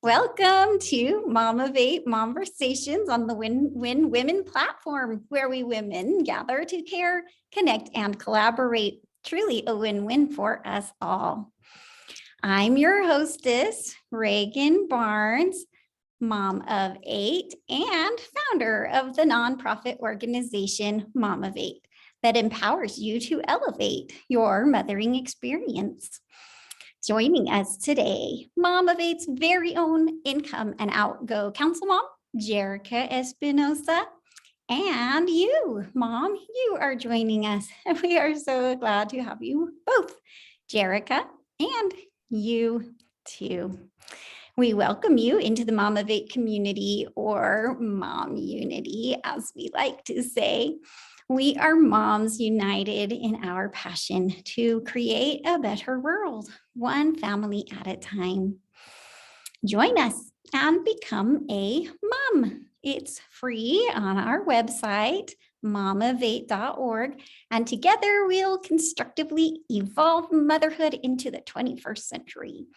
Welcome to Momivate Momversations on the Win Women platform, where we women gather to care, connect, and collaborate. Truly a win-win for us all. I'm your hostess, Reagan Barnes, mom of 8 and founder of the nonprofit organization Momivate that empowers you to elevate your mothering experience. Joining us today, Momivate's very own income and outgo CouncilMom, Gerika Espinosa, and you, Mom, you are joining us. And we are so glad to have you both, Gerika, and you too. We welcome you into the Momivate community, or MomUnity, as we like to say. We are moms united in our passion to create a better world, one family at a time. Join us and become a mom. It's free on our website, momivate.org, and together we'll constructively evolve motherhood into the 21st century,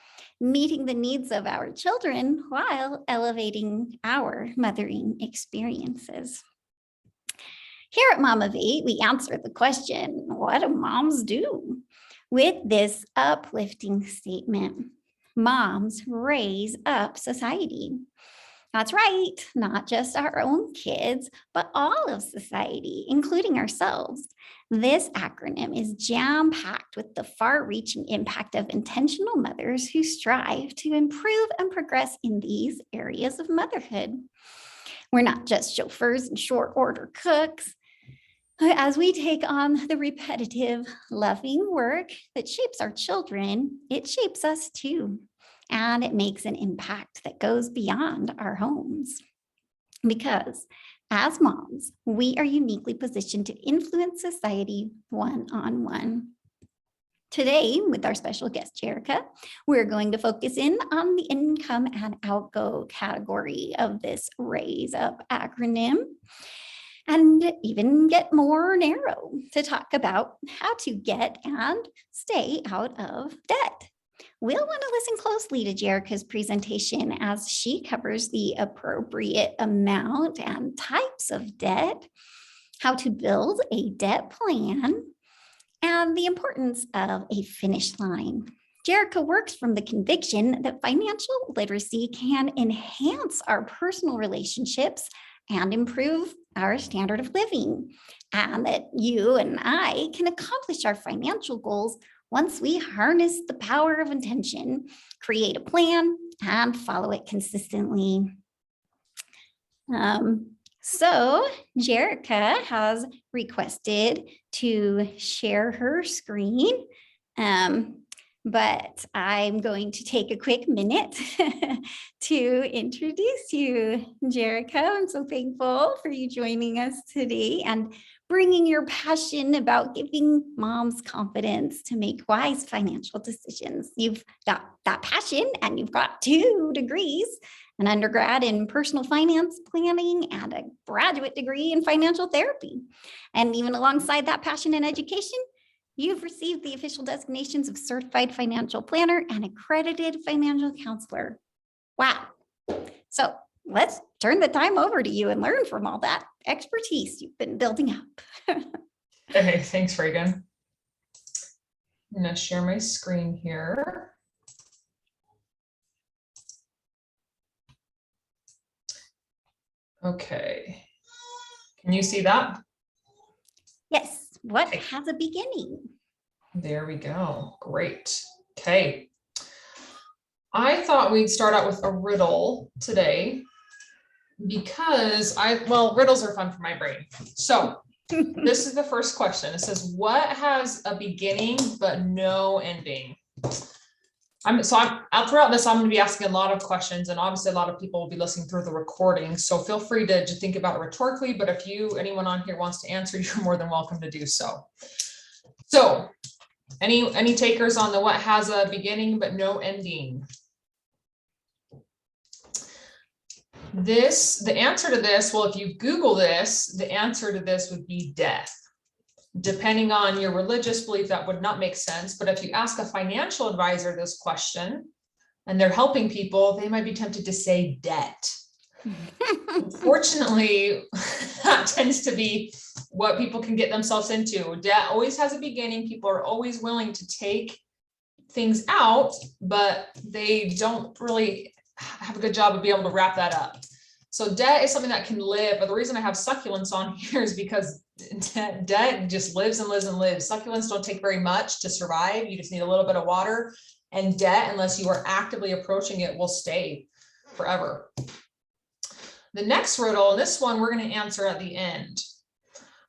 meeting the needs of our children while elevating our mothering experiences. Here at Momivate, we answer the question, what do moms do? With this uplifting statement, moms raise up society. That's right, not just our own kids, but all of society, including ourselves. This acronym is jam-packed with the far-reaching impact of intentional mothers who strive to improve and progress in these areas of motherhood. We're not just chauffeurs and short order cooks. As we take on the repetitive, loving work that shapes our children, it shapes us too. And it makes an impact that goes beyond our homes. Because as moms, we are uniquely positioned to influence society one-on-one. Today, with our special guest, Gerika, we're going to focus in on the income and outgo category of this Raise Up acronym, and even get more narrow to talk about how to get and stay out of debt. We'll want to listen closely to Gerika's presentation as she covers the appropriate amount and types of debt, how to build a debt plan, and the importance of a finish line. Gerika works from the conviction that financial literacy can enhance our personal relationships and improve our standard of living, and that you and I can accomplish our financial goals once we harness the power of intention, create a plan, and follow it consistently. So Gerika has requested to share her screen, but I'm going to take a quick minute to introduce you, Gerika. I'm so thankful for you joining us today and bringing your passion about giving moms confidence to make wise financial decisions. You've got that passion and you've got 2 degrees, an undergrad in personal finance planning and a graduate degree in financial therapy. And even alongside that passion and education, you've received the official designations of certified financial planner and accredited financial counselor. Wow. So let's turn the time over to you and learn from all that expertise you've been building up. Okay, thanks, Reagan. I'm going to share my screen here. Okay. Can you see that? Yes. What has a beginning? There we go. Great. Okay. I thought we'd start out with a riddle today because riddles are fun for my brain. So this is the first question. It says, what has a beginning but no ending? Throughout this, I'm going to be asking a lot of questions, and obviously a lot of people will be listening through the recording. So feel free to think about it rhetorically, but if anyone on here wants to answer, you're more than welcome to do so. So any takers on the what has a beginning but no ending? The answer to this, well, if you Google this, the answer to this would be death. Depending on your religious belief, that would not make sense. But if you ask a financial advisor this question, and they're helping people, they might be tempted to say debt. Unfortunately, that tends to be what people can get themselves into. Debt always has a beginning. People are always willing to take things out, but they don't really have a good job of being able to wrap that up. So debt is something that can live, but the reason I have succulents on here is because debt just lives and lives and lives. Succulents don't take very much to survive. You just need a little bit of water, and debt, unless you are actively approaching it, will stay forever. The next riddle, and this one we're going to answer at the end.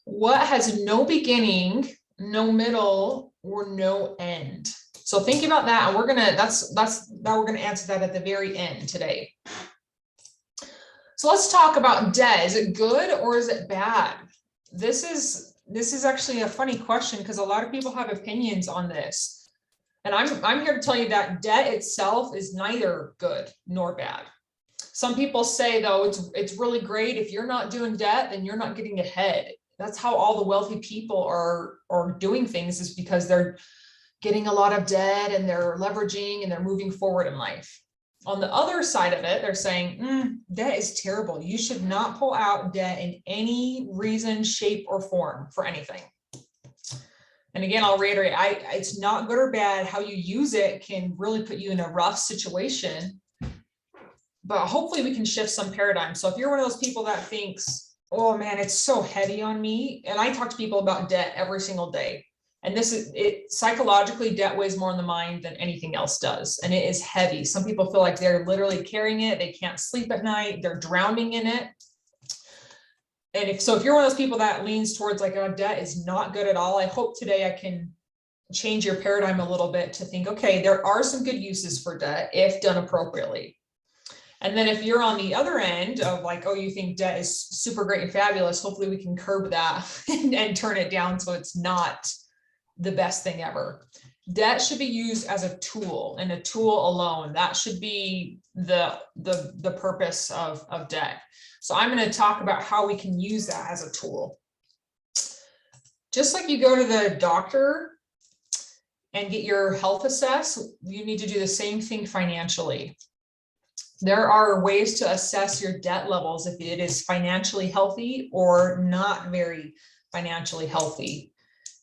What has no beginning, no middle, or no end? So think about that, and we're gonna we're gonna answer that at the very end today. So let's talk about debt. Is it good or is it bad? This is actually a funny question because a lot of people have opinions on this. And I'm here to tell you that debt itself is neither good nor bad. Some people say, though, it's really great. If you're not doing debt, then you're not getting ahead. That's how all the wealthy people are doing things, is because they're getting a lot of debt and they're leveraging and they're moving forward in life. On the other side of it, they're saying, debt is terrible. You should not pull out debt in any reason, shape, or form for anything. And again, I'll reiterate, it's not good or bad. How you use it can really put you in a rough situation. But hopefully we can shift some paradigms. So if you're one of those people that thinks, oh man, it's so heavy on me. And I talk to people about debt every single day. And this is it. Psychologically, debt weighs more in the mind than anything else does. And it is heavy. Some people feel like they're literally carrying it. They can't sleep at night. They're drowning in it. And if you're one of those people that leans towards like, oh, debt is not good at all, I hope today I can change your paradigm a little bit to think, okay, there are some good uses for debt if done appropriately. And then if you're on the other end of like, oh, you think debt is super great and fabulous, hopefully we can curb that and turn it down so it's not the best thing ever. Debt should be used as a tool, and a tool alone. That should be the purpose of debt. So I'm going to talk about how we can use that as a tool. Just like you go to the doctor and get your health assessed, you need to do the same thing financially. There are ways to assess your debt levels if it is financially healthy or not very financially healthy.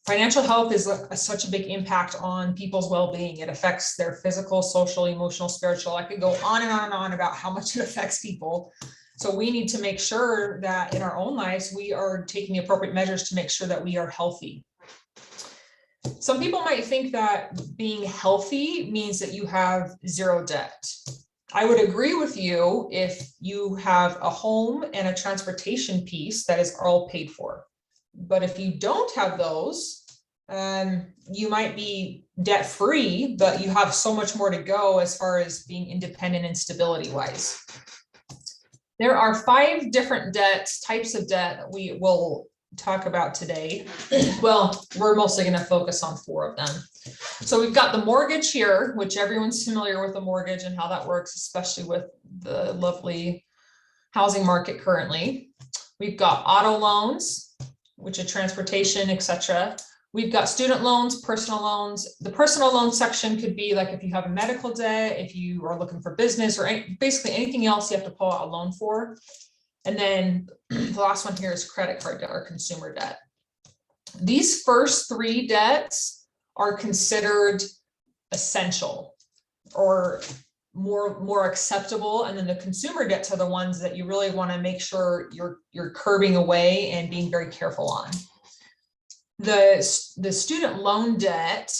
Financial health is such a big impact on people's well-being. It affects their physical, social, emotional, spiritual. I could go on and on and on about how much it affects people. So we need to make sure that in our own lives, we are taking the appropriate measures to make sure that we are healthy. Some people might think that being healthy means that you have zero debt. I would agree with you if you have a home and a transportation piece that is all paid for. But if you don't have those, you might be debt free, but you have so much more to go as far as being independent and stability wise. There are 5 different types of debt that we will talk about today. Well, we're mostly going to focus on 4 of them. So we've got the mortgage here, which everyone's familiar with the mortgage and how that works, especially with the lovely housing market currently. We've got auto loans, which are transportation, etc. We've got student loans, personal loans. The personal loan section could be like if you have a medical debt, if you are looking for business, or basically anything else you have to pull out a loan for. And then the last one here is credit card debt or consumer debt. These first 3 debts are considered essential or more acceptable. And then the consumer debts are the ones that you really want to make sure you're curbing away and being very careful on. The student loan debt,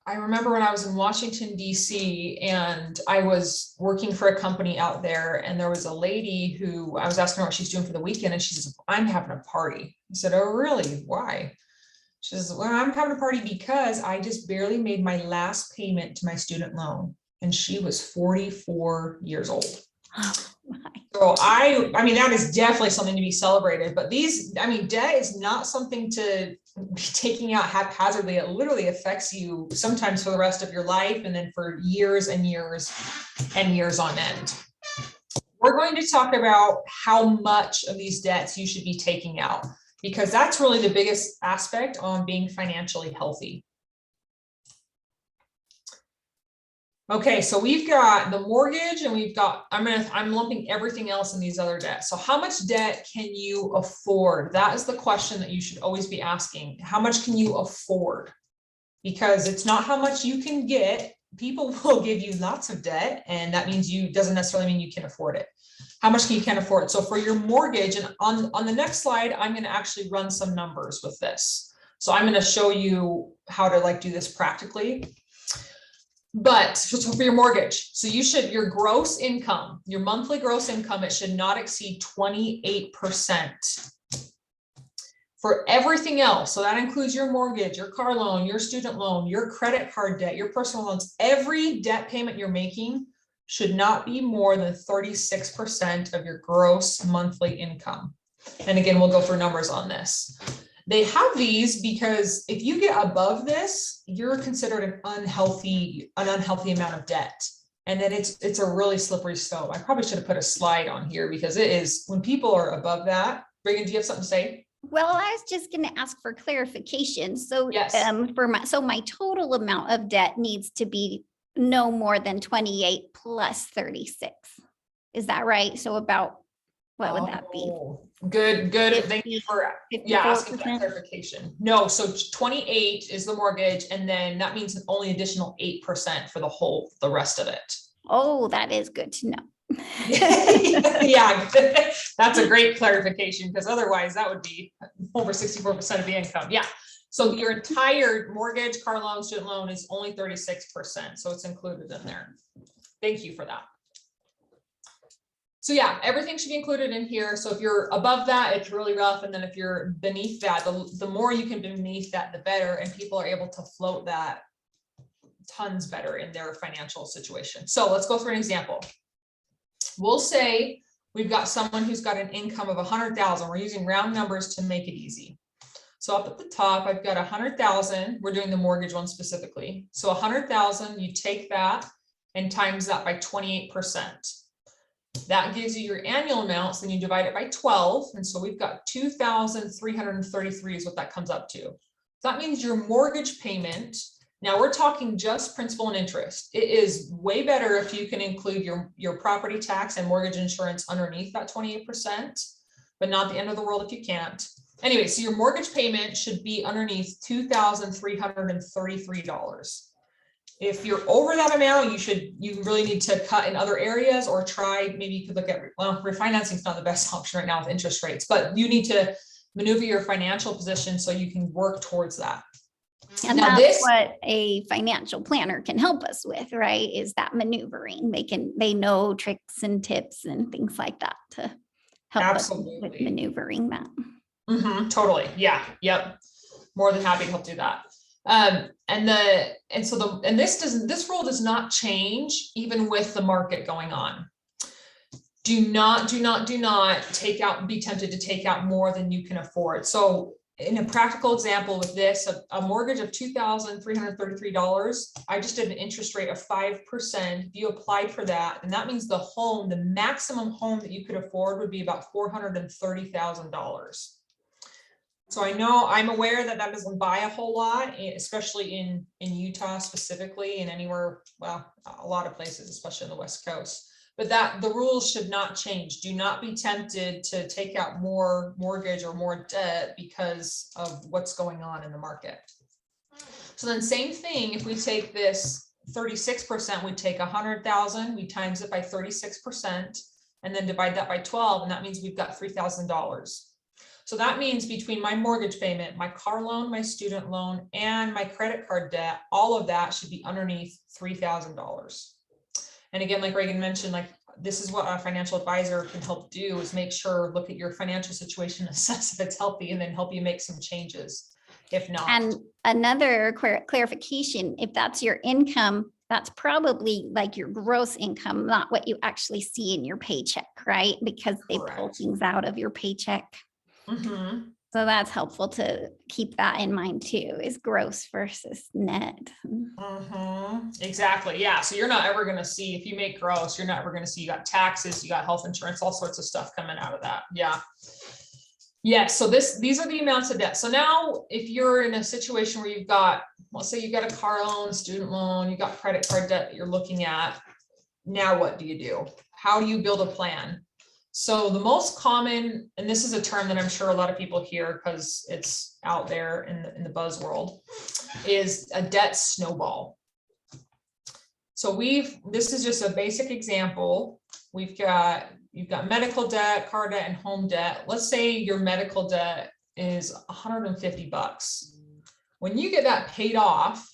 I remember when I was in Washington, D.C., and I was working for a company out there, and there was a lady who I was asking her what she's doing for the weekend, and she says, I'm having a party. I said, oh, really? Why? She says, well, I'm having a party because I just barely made my last payment to my student loan. And she was 44 years old. Oh, my. So I mean, that is definitely something to be celebrated, but debt is not something to be taking out haphazardly. It literally affects you sometimes for the rest of your life, and then for years and years and years on end. We're going to talk about how much of these debts you should be taking out, because that's really the biggest aspect on being financially healthy. Okay, so we've got the mortgage and we've got, I'm lumping everything else in these other debts. So how much debt can you afford? That is the question that you should always be asking. How much can you afford? Because it's not how much you can get. People will give you lots of debt, and that means doesn't necessarily mean you can afford it. How much can you afford? So for your mortgage, and on the next slide, I'm going to actually run some numbers with this. So I'm going to show you how to do this practically. But so for your mortgage, so your gross income, your monthly gross income, it should not exceed 28%. For everything else, so that includes your mortgage, your car loan, your student loan, your credit card debt, your personal loans, every debt payment you're making should not be more than 36% of your gross monthly income. And again, we'll go through numbers on this. They have these because if you get above this, you're considered an unhealthy amount of debt. And then it's a really slippery slope. I probably should have put a slide on here because it is, when people are above that. Reagan, do you have something to say? Well, I was just going to ask for clarification. So, yes. My total amount of debt needs to be no more than 28 plus 36. Is that right? So about, what would that be? Good. 50, Thank you for asking that clarification. No, so 28 is the mortgage, and then that means an only additional 8% for the rest of it. Oh, that is good to know. Yeah, that's a great clarification, because otherwise that would be over 64% of the income. Yeah. So your entire mortgage, car loan, student loan is only 36%. So it's included in there. Thank you for that. So yeah, everything should be included in here. So if you're above that, it's really rough. And then if you're beneath that, the more you can be beneath that, the better. And people are able to float that tons better in their financial situation. So let's go through an example. We'll say we've got someone who's got an income of 100,000. We're using round numbers to make it easy. So up at the top, I've got 100,000. We're doing the mortgage one specifically. So 100,000, you take that and times that by 28%. That gives you your annual amounts. Then you divide it by 12. And so we've got 2,333 is what that comes up to. So that means your mortgage payment. Now we're talking just principal and interest. It is way better if you can include your property tax and mortgage insurance underneath that 28%, but not the end of the world if you can't. Anyway, so your mortgage payment should be underneath $2,333. If you're over that amount, you really need to cut in other areas, or maybe you could look at, well, refinancing is not the best option right now with interest rates, but you need to maneuver your financial position so you can work towards that. And now that's what a financial planner can help us with, right? Is that maneuvering. They know tricks and tips and things like that to help us with maneuvering that. Totally. Yeah. Yep. More than happy to help do that. This rule does not change even with the market going on. Do not be tempted to take out more than you can afford. So in a practical example with this, a mortgage of $2,333, I just did an interest rate of 5%. If you applied for that, and that means the maximum home that you could afford would be about $430,000. So I'm aware that doesn't buy a whole lot, especially in Utah specifically, and anywhere, well, a lot of places, especially on the West Coast. But the rules should not change. Do not be tempted to take out more mortgage or more debt because of what's going on in the market. So then same thing, if we take this 36%, we take 100,000, we times it by 36%, and then divide that by 12, and that means we've got $3,000. So that means between my mortgage payment, my car loan, my student loan, and my credit card debt, all of that should be underneath $3,000. And again, like Reagan mentioned, this is what a financial advisor can help do, is look at your financial situation, assess if it's healthy, and then help you make some changes if not. And another clarification, if that's your income, that's probably your gross income, not what you actually see in your paycheck, right? Because they pull things out of your paycheck. So that's helpful to keep that in mind too, is gross versus net. Exactly. Yeah. So you're not ever going to see, if you make gross, you're not ever going to see, you got taxes, you got health insurance, all sorts of stuff coming out of that. Yeah. Yes, so these are the amounts of debt. So now if you're in a situation where you've got, let's say you've got a car loan, student loan, you've got credit card debt that you're looking at, now what do you do? How do you build a plan? So the most common, and this is a term that I'm sure a lot of people hear because it's out there in the buzz world, is a debt snowball. So this is just a basic example. You've got medical debt, car debt, and home debt. Let's say your medical debt is $150. When you get that paid off,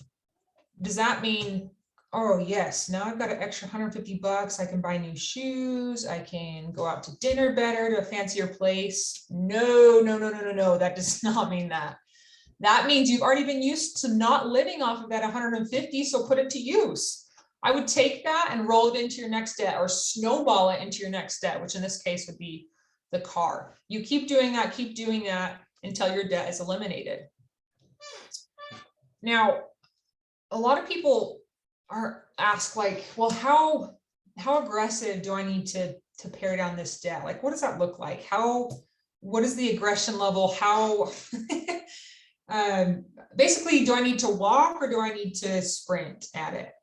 does that mean, oh yes, now I've got an extra $150. I can buy new shoes. I can go out to dinner better, to a fancier place? No. That does not mean that. That means you've already been used to not living off of that 150. So put it to use. I would take that and roll it into your next debt, or snowball it into your next debt, which in this case would be the car. You keep doing that until your debt is eliminated. Now, a lot of people ask like, well, how aggressive do I need to pare down this debt? Like, what does that look like? What is the aggression level? How basically, do I need to walk or do I need to sprint at it?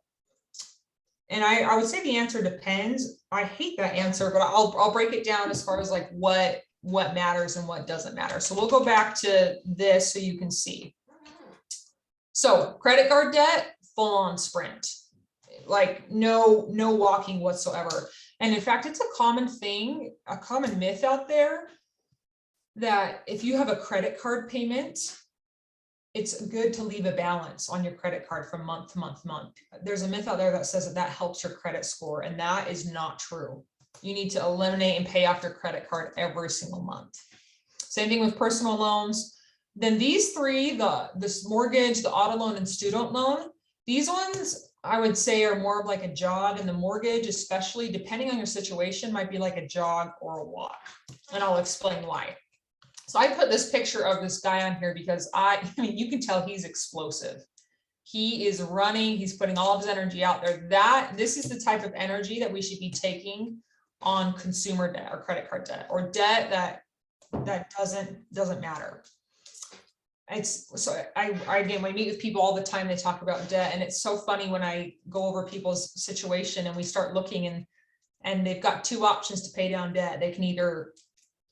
And I would say the answer depends. I hate that answer, but I'll break it down as far as like what matters and what doesn't matter. So we'll go back to this so you can see. So credit card debt, full on sprint, like no walking whatsoever. And in fact, it's a common thing, a common myth out there that if you have a credit card payment, it's good to leave a balance on your credit card from month to month. There's a myth out there that says that helps your credit score, and that is not true. You need to eliminate and pay off your credit card every single month. Same thing with personal loans. Then these three, this mortgage, the auto loan, and student loan, these ones I would say are more of like a jog, and the mortgage, especially depending on your situation, might be like a jog or a walk. And I'll explain why. So I put this picture of this guy on here because I mean, you can tell he's explosive. He is running, he's putting all of his energy out there. This is the type of energy that we should be taking on consumer debt or credit card debt, or debt that doesn't matter. I again, when I meet with people all the time, they talk about debt, and it's so funny when I go over people's situation and we start looking and they've got two options to pay down debt. They can either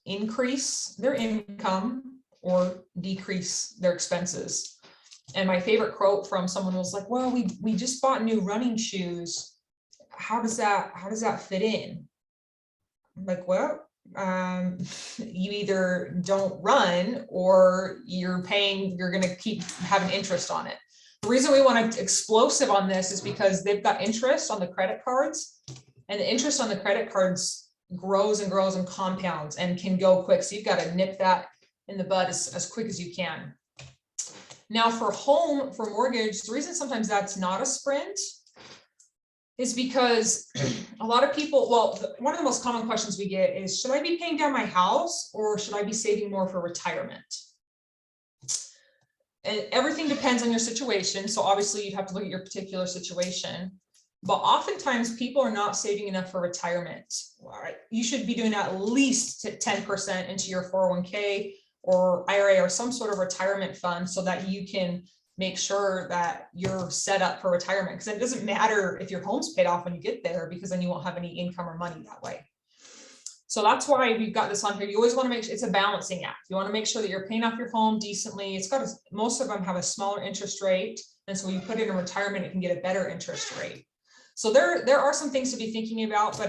increase their income or decrease their expenses. And my favorite quote from someone was like, well, we just bought new running shoes. How does that fit in? I'm like, well, you either don't run or you're going to keep having interest on it. The reason we want to explosive on this is because they've got interest on the credit cards, and the interest on the credit cards grows and grows and compounds and can go quick. So you've got to nip that in the bud as quick as you can. Now for mortgage, the reason sometimes that's not a sprint is because a lot of people, one of the most common questions we get is, should I be paying down my house or should I be saving more for retirement? And everything depends on your situation. So obviously you'd have to look at your particular situation. But oftentimes people are not saving enough for retirement. You should be doing at least 10% into your 401k or IRA or some sort of retirement fund so that you can make sure that you're set up for retirement. Because it doesn't matter if your home's paid off when you get there, because then you won't have any income or money that way. So that's why we've got this on here. You always want to make sure it's a balancing act. You want to make sure that you're paying off your home decently. Most of them have a smaller interest rate. And so when you put it in retirement, it can get a better interest rate. So there are some things to be thinking about, but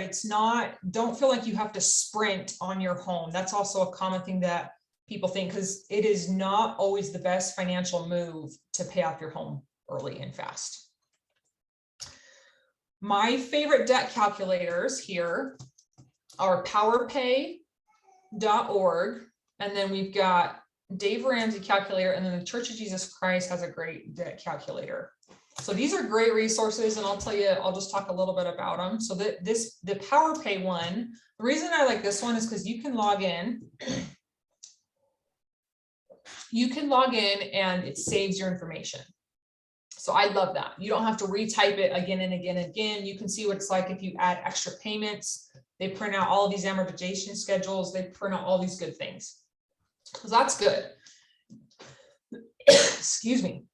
don't feel like you have to sprint on your home. That's also a common thing that people think, because it is not always the best financial move to pay off your home early and fast. My favorite debt calculators here are powerpay.org. And then we've got Dave Ramsey calculator, and then the Church of Jesus Christ has a great debt calculator. So these are great resources, and I'll just talk a little bit about them. So the PowerPay one, the reason I like this one is because you can log in. And it saves your information. So I love that. You don't have to retype it again and again and again. You can see what it's like if you add extra payments. They print out all of these amortization schedules. They print out all these good things. So that's good. Excuse me.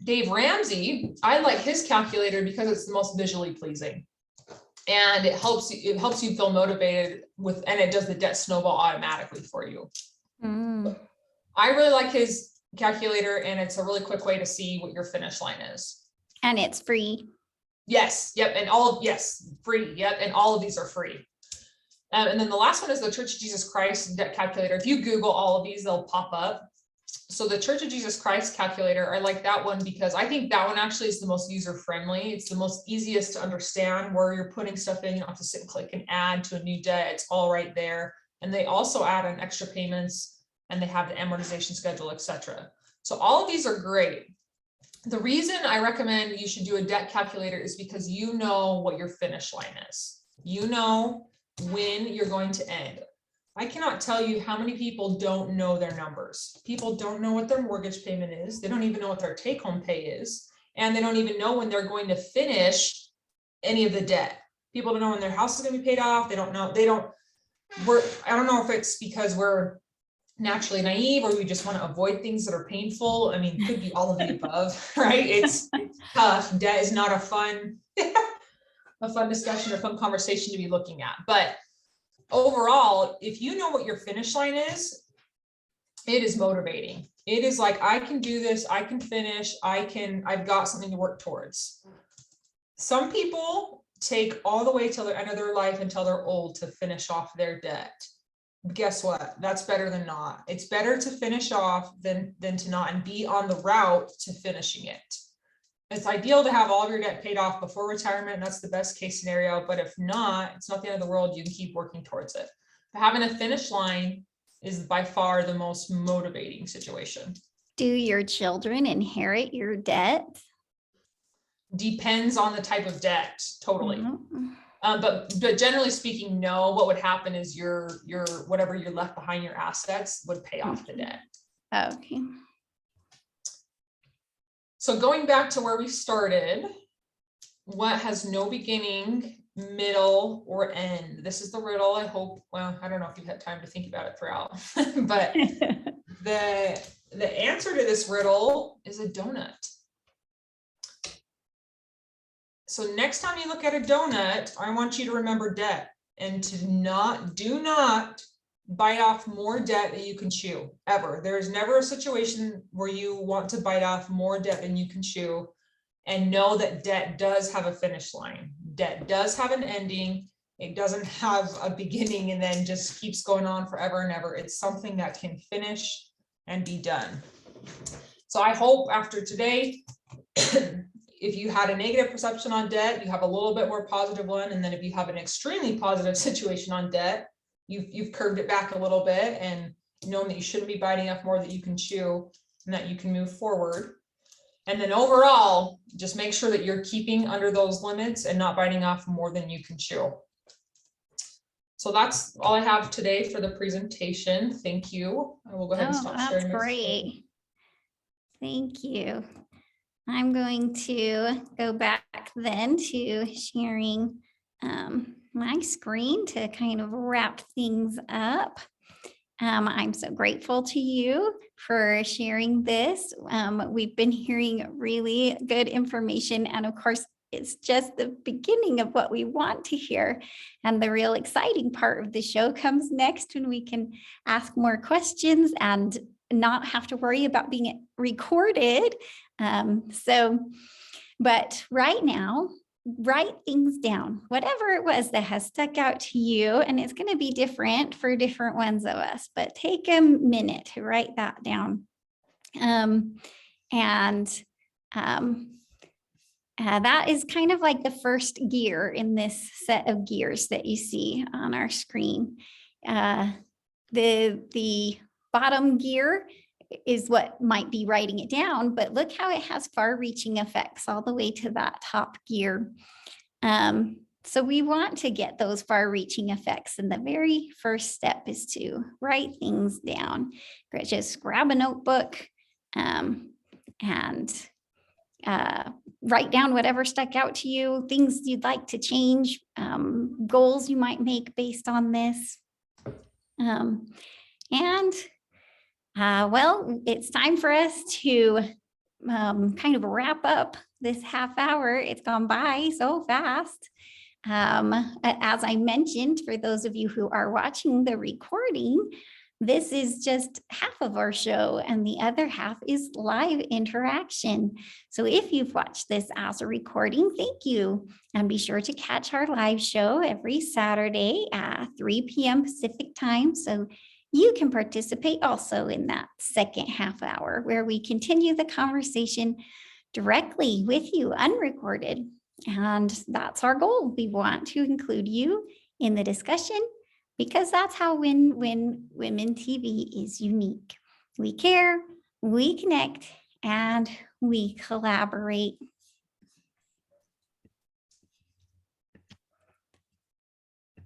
Dave Ramsey, I like his calculator because it's the most visually pleasing. And it helps you feel motivated and it does the debt snowball automatically for you. I really like his calculator, and it's a really quick way to see what your finish line is. And it's free. Yes. Yep. And free. Yep. And all of these are free. And then the last one is the Church of Jesus Christ debt calculator. If you Google all of these, they'll pop up. So the Church of Jesus Christ calculator, I like that one because I think that one actually is the most user-friendly. It's the most easiest to understand where you're putting stuff in. You don't have to sit and click and add to a new debt. It's all right there. And they also add on extra payments, and they have the amortization schedule, etc. So all of these are great. The reason I recommend you should do a debt calculator is because you know what your finish line is. You know when you're going to end. I cannot tell you how many people don't know their numbers. People don't know what their mortgage payment is. They don't even know what their take-home pay is. And they don't even know when they're going to finish any of the debt. People don't know when their house is going to be paid off. They don't know. I don't know if it's because we're naturally naive or we just want to avoid things that are painful. I mean, it could be all of the above, right? It's tough. Debt is not a fun discussion or fun conversation to be looking at. But overall, if you know what your finish line is, it is motivating. It is like, I can do this, I can finish, I've got something to work towards. Some people take all the way till the end of their life until they're old to finish off their debt. Guess what? That's better than not. It's better to finish off than to not, and be on the route to finishing it. It's ideal to have all of your debt paid off before retirement. That's the best case scenario. But if not, it's not the end of the world. You can keep working towards it. But having a finish line is by far the most motivating situation. Do your children inherit your debt? Depends on the type of debt, totally. But generally speaking, no. What would happen is your whatever you're left behind, your assets would pay off the debt. Okay. So going back to where we started, what has no beginning, middle, or end? This is the riddle. I hope, well, I don't know if you've had time to think about it throughout, but the answer to this riddle is a donut. So next time you look at a donut, I want you to remember debt, and to do not bite off more debt than you can chew, ever. There's never a situation where you want to bite off more debt than you can chew, and know that debt does have a finish line. Debt does have an ending. It doesn't have a beginning and then just keeps going on forever and ever. It's something that can finish and be done. So I hope after today, if you had a negative perception on debt, you have a little bit more positive one. And then if you have an extremely positive situation on debt, you've curved it back a little bit and known that you shouldn't be biting off more that you can chew, and that you can move forward. And then overall, just make sure that you're keeping under those limits and not biting off more than you can chew. So that's all I have today for the presentation. Thank you. I will go ahead and stop sharing. That's great. Thank you. I'm going to go back then to sharing my screen to kind of wrap things up. I'm so grateful to you for sharing this. We've been hearing really good information, and of course, it's just the beginning of what we want to hear. And the real exciting part of the show comes next, when we can ask more questions and not have to worry about being recorded. But right now, write things down, whatever it was that has stuck out to you, and it's going to be different for different ones of us, but take a minute to write that down. That is kind of like the first gear in this set of gears that you see on our screen. The bottom gear is what might be writing it down, but look how it has far-reaching effects all the way to that top gear. So we want to get those far-reaching effects, and the very first step is to write things down. Just grab a notebook and write down whatever stuck out to you, things you'd like to change, goals you might make based on this. Well, it's time for us to kind of wrap up this half hour. It's gone by so fast. As I mentioned, for those of you who are watching the recording, this is just half of our show and the other half is live interaction. So if you've watched this as a recording, thank you. And be sure to catch our live show every Saturday at 3 p.m. Pacific time. So you can participate also in that second half hour where we continue the conversation directly with you, unrecorded. And that's our goal. We want to include you in the discussion because that's how Win Women TV is unique. We care, we connect, and we collaborate.